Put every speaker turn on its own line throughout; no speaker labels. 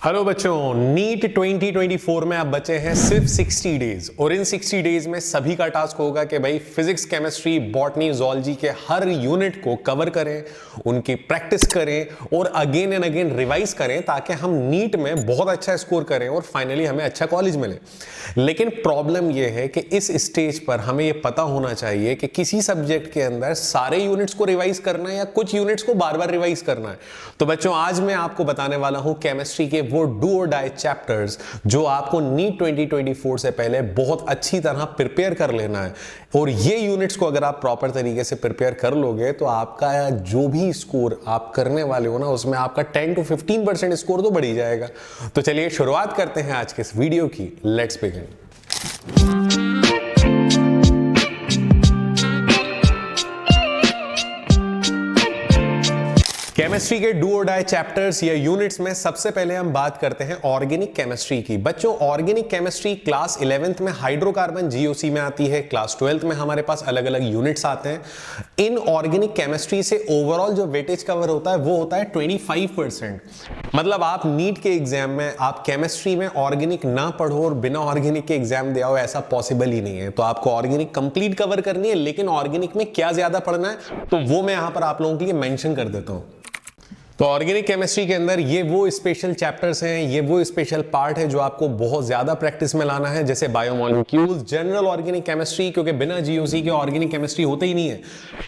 Hello बच्चों, NEET 2024 में आप बचे हैं सिर्फ 60 डेज और इन 60 डेज में सभी का टास्क होगा कि भाई फिजिक्स, केमिस्ट्री, बॉटनी, जूलॉजी के हर यूनिट को कवर करें, उनकी प्रैक्टिस करें और अगेन एंड अगेन रिवाइज करें ताकि हम नीट में बहुत अच्छा स्कोर करें और फाइनली हमें अच्छा कॉलेज मिले। लेकिन प्रॉब्लम यह है कि इस स्टेज पर हमें यह पता होना चाहिए कि किसी सब्जेक्ट के अंदर सारे यूनिट्स को रिवाइज करना है या कुछ यूनिट्स को बार बार रिवाइज करना है। तो बच्चों, आज मैं आपको बताने वाला हूं केमिस्ट्री के वो डू और डाई चैप्टर्स जो आपको नीट 2024 से पहले बहुत अच्छी तरह प्रिपेयर कर लेना है। और ये यूनिट्स को अगर आप प्रॉपर तरीके से प्रिपेयर कर लोगे तो आपका जो भी स्कोर आप करने वाले हो ना, उसमें आपका 10 to 15% स्कोर तो बढ़ ही जाएगा। तो चलिए शुरुआत करते हैं आज के इस वीडियो की। Let's begin. केमिस्ट्री के डू और डाई चैप्टर्स या यूनिट्स में सबसे पहले हम बात करते हैं ऑर्गेनिक केमिस्ट्री की। बच्चों, ऑर्गेनिक केमिस्ट्री क्लास 11th में हाइड्रोकार्बन जीओसी में आती है, क्लास 12th में हमारे पास अलग अलग यूनिट्स आते हैं। इन ऑर्गेनिक केमिस्ट्री से ओवरऑल जो वेटेज कवर होता है वो होता है 25%। मतलब आप नीट के एग्जाम में आप केमिस्ट्री में ऑर्गेनिक ना पढ़ो और बिना ऑर्गेनिक के एग्जाम दे आओ, ऐसा पॉसिबल ही नहीं है। तो आपको ऑर्गेनिक कंप्लीट कवर करनी है, लेकिन ऑर्गेनिक में क्या ज्यादा पढ़ना है तो वो मैं यहां पर आप लोगों के लिए मेंशन कर देता हूं। तो ऑर्गेनिक केमिस्ट्री के अंदर ये वो स्पेशल चैप्टर्स हैं, ये वो स्पेशल पार्ट है जो आपको बहुत ज्यादा प्रैक्टिस में लाना है, जैसे बायोमॉलिक्यूल्स, जनरल ऑर्गेनिक केमिस्ट्री, क्योंकि बिना जीओसी के ऑर्गेनिक केमिस्ट्री होते ही नहीं है।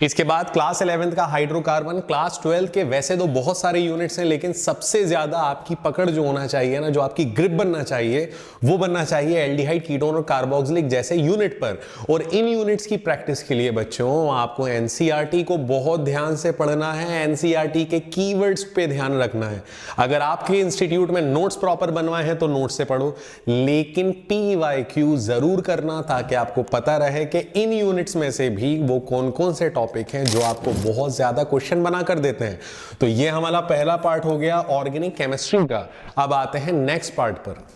इसके बाद क्लास 11th का हाइड्रोकार्बन, क्लास 12 के वैसे तो बहुत सारे यूनिट्स हैं, लेकिन सबसे ज्यादा आपकी पकड़ जो होना चाहिए ना, जो आपकी ग्रिप बनना चाहिए, वो बनना चाहिए एल्डिहाइड, कीटोन और कार्बोक्सिलिक जैसे यूनिट पर। और इन यूनिट्स की प्रैक्टिस के लिए बच्चों आपको एनसीईआरटी को बहुत ध्यान से पढ़ना है, एनसीईआरटी के कीवर्ड्स पे ध्यान रखना है। अगर आपके इंस्टीट्यूट में नोट्स प्रॉपर बनवाए हैं तो नोट्स से पढ़ो, लेकिन पीवाईक्यू जरूर करना ताकि आपको पता रहे कि इन यूनिट्स में से भी वो कौन कौन से टॉपिक हैं जो आपको बहुत ज्यादा क्वेश्चन बना कर देते हैं। तो ये हमारा पहला पार्ट हो गया ऑर्गेनिक केमिस्ट्री का। अब आते हैं नेक्स्ट पार्ट पर।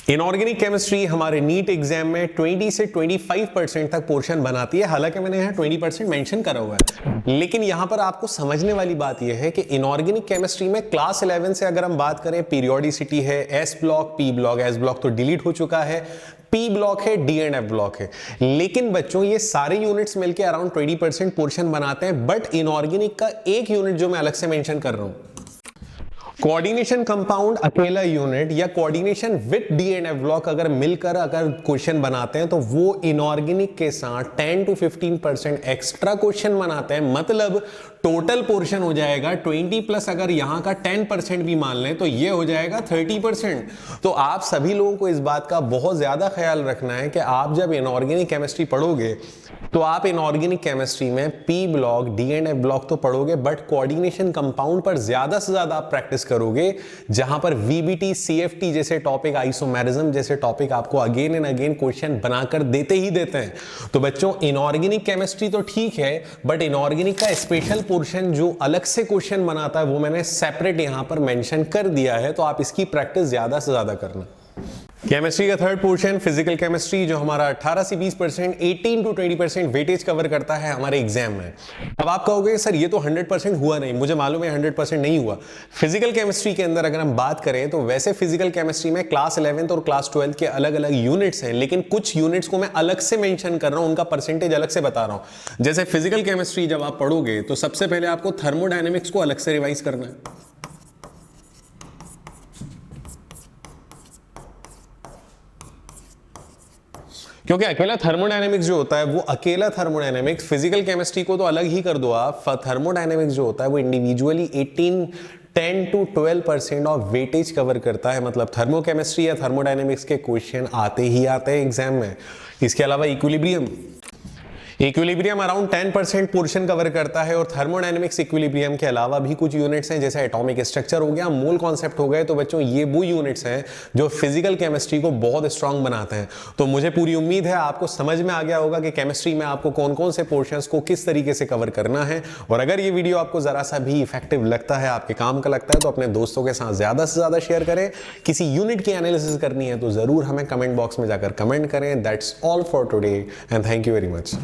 इनऑर्गेनिक केमिस्ट्री हमारे नीट एग्जाम में 20 से 25% तक पोर्शन बनाती है। हालांकि मैंने यहाँ 20% मेंशन करा हुआ है, लेकिन यहाँ पर आपको समझने वाली बात यह है कि इनऑर्गेनिक केमिस्ट्री में क्लास 11 से अगर हम बात करें, पीरियोडिसिटी है, S block, P block, S block तो डिलीट हो चुका है, पी ब्लॉक है, डी एंड एफ ब्लॉक है। लेकिन बच्चों ये सारे यूनिट्स मिलकर अराउंड 20% पोर्शन बनाते हैं। बट इनऑर्गेनिक का एक यूनिट जो मैं अलग से मेंशन कर रहा हूं, कोऑर्डिनेशन कंपाउंड अकेला यूनिट या coordination with D and F block अगर मिलकर अगर क्वेश्चन बनाते हैं तो वो इनऑर्गेनिक के साथ 10 to 15% एक्स्ट्रा क्वेश्चन बनाते हैं। मतलब टोटल पोर्शन हो जाएगा 20 प्लस अगर यहां का 10% भी मान लें तो ये हो जाएगा 30%। तो आप सभी लोगों को इस बात का बहुत ज्यादा ख्याल रखना है कि आप जब इनऑर्गेनिक केमिस्ट्री पढ़ोगे तो आप इनऑर्गेनिक केमिस्ट्री में P block, D and F block तो पढ़ोगे, बट कोऑर्डिनेशन कंपाउंड पर ज्यादा से ज्यादा आप प्रैक्टिस करोगे, जहां पर वीबीटी, सीएफटी जैसे टॉपिक, आइसोमेरिज्म जैसे टॉपिक आपको अगेन एंड अगेन क्वेश्चन बनाकर देते ही देते हैं। तो बच्चों इनऑर्गेनिक केमिस्ट्री तो ठीक है, बट इनऑर्गेनिक का स्पेशल पोर्शन जो अलग से क्वेश्चन बनाता है वो मैंने सेपरेट यहां पर मेंशन कर दिया है। तो आप इसकी प्रैक्टिस ज्यादा से ज्यादा करना। केमिस्ट्री का थर्ड पोर्शन फिजिकल केमिस्ट्री, जो हमारा 18 से 20%, 18 to 20% वेटेज कवर करता है हमारे एग्जाम में। अब आप कहोगे सर ये तो 100% हुआ नहीं, मुझे मालूम है 100% नहीं हुआ। फिजिकल केमिस्ट्री के अंदर अगर हम बात करें तो वैसे फिजिकल केमिस्ट्री में क्लास 11th और क्लास 12th के अलग अलग यूनिट्स हैं, लेकिन कुछ यूनिट्स को मैं अलग से मेंशन कर रहा हूं, उनका परसेंटेज अलग से बता रहा हूं। जैसे फिजिकल केमिस्ट्री जब आप पढ़ोगे तो सबसे पहले आपको थर्मोडायनेमिक्स को अलग से रिवाइज करना है, क्योंकि अकेला थर्मोडायनेमिक्स जो होता है वो अकेला थर्मोडायनेमिक्स, फिजिकल केमिस्ट्री को तो अलग ही कर दो आप, थर्मोडायनेमिक्स जो होता है वो individually 10 to 12% of weightage cover करता है। मतलब थर्मोकेमिस्ट्री या थर्मोडायनेमिक्स के क्वेश्चन आते ही आते हैं एग्जाम में। इसके अलावा इक्विलिब्रियम अराउंड 10% पोर्शन कवर करता है, और थर्मोडायनेमिक्स इक्विलिब्रियम के अलावा भी कुछ यूनिट्स हैं जैसे एटॉमिक स्ट्रक्चर हो गया, मोल कॉन्सेप्ट हो गए। तो बच्चों ये वो यूनिट्स हैं जो फिजिकल केमिस्ट्री को बहुत स्ट्रांग बनाते हैं। तो मुझे पूरी उम्मीद है आपको समझ में आ गया होगा कि केमिस्ट्री में आपको कौन कौन से पोर्शंस को किस तरीके से कवर करना है। और अगर ये वीडियो आपको जरा सा भी इफेक्टिव लगता है, आपके काम का लगता है, तो अपने दोस्तों के साथ ज्यादा से ज्यादा शेयर करें। किसी यूनिट की एनालिसिस करनी है तो जरूर हमें कमेंट बॉक्स में जाकर कमेंट करें। That's all for today and thank you very much.